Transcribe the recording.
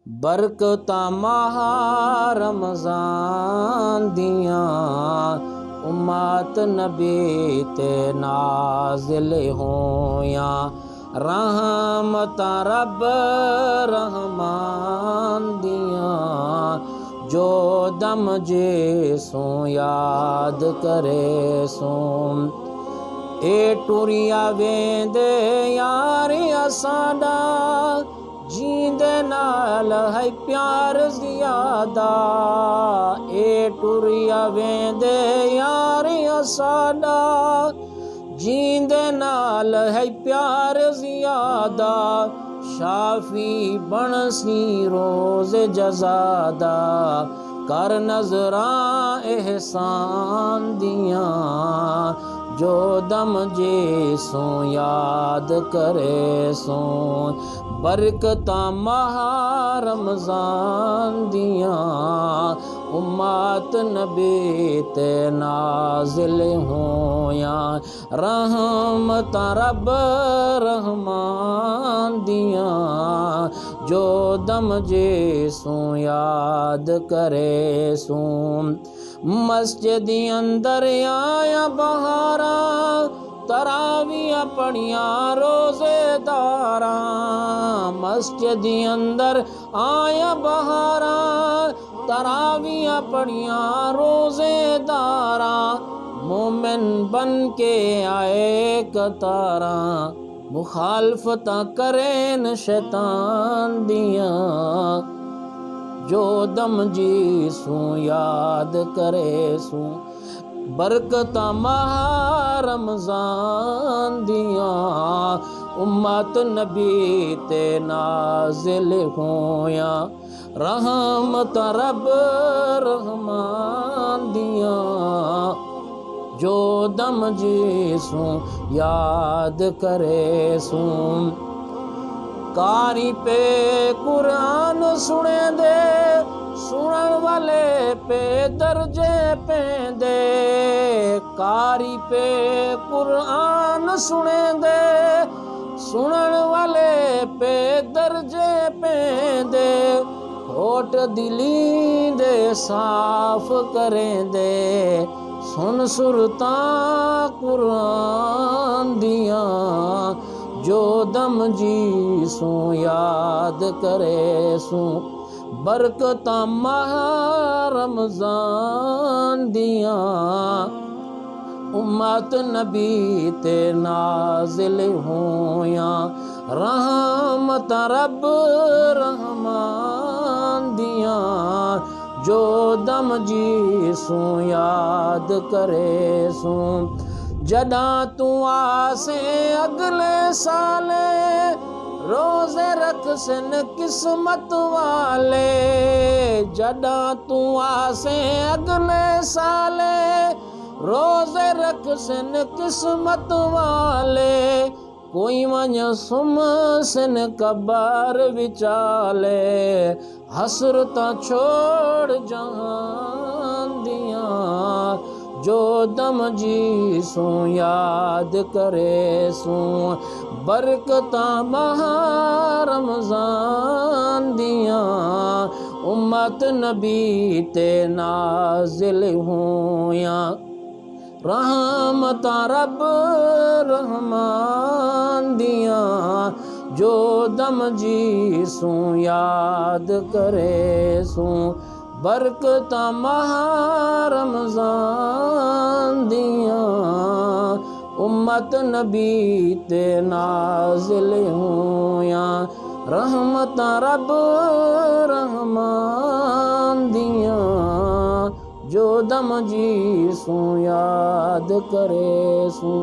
बरकता माहा रमज़ान दिया उम्मत नबी ते नाज़िल होया। रहमत रब रहमान दिया जो दम जे सो याद करे सो। ए टुरिया वेंदे यार असाडा जींदे नाल है प्यार ज़ियादा। ए टुरिया वेंदे यार असाडा जींदे नाल है प्यार ज़ियादा। शाफी बनसी रोज़ जज़ादा कर नज़रा एहसान दिया जो दम जे सो याद करे सो। बरकता माहा रमज़ान दिया उम्मत नबी ते नाज़िल होया। रहमत रब रहमान दिया जो दम जे सो याद करे सो। मस्जिद अंदर आया बहारा तरावियां पढ़िया रोज़ेदारा। मस्जिद अंदर आया बहारा तरावियां पढ़िया रोज़ेदारा। मोमिन बन के आए कतारा मुखालफता करें शैतान दिया जो दम जी सू याद करे सू। बरकता माहा रमज़ान दिया उम्मत नबी ते नाज़िल होया। रहमत रब रहमान दिया जो दम जी सू याद करे सू। कारी पे कुरान सुने दे सुनन वाले पे दर्जे पेंदे। कारी पे कुरान सुने दे सुनन वाले पे दर्जे पेंदे। खोट दिली दे साफ करें दे सुन सुरता कुरान दिया जो दम जी सू याद करे सू। बरकता माहा रमज़ान दिया उम्मत नबी ते नाज़िल होया। रहमत रब रहमान दिया जो दम जी सू याद करे सू। जदा तू आसे अगले साले रोज़े रख सन किस्मत वाले। जदा तू आसे अगले साले रोज़े रख सन किस्मत वाले। कोई वञ सुम सन कबर विचाले हसरता छोड़ जहान दिया जो दम जी सू याद करे सू। बरकता माहा रमज़ान दिया उम्मत नबी ते नाज़िल होया। रहमत रब रहमान दिया जो दम जी सू याद करे सू। बरकता माहा रमज़ान दिया उम्मत नबी ते नाज़िल होया। रहमत रब रहमान दिया जो दम जी सू याद करे सू।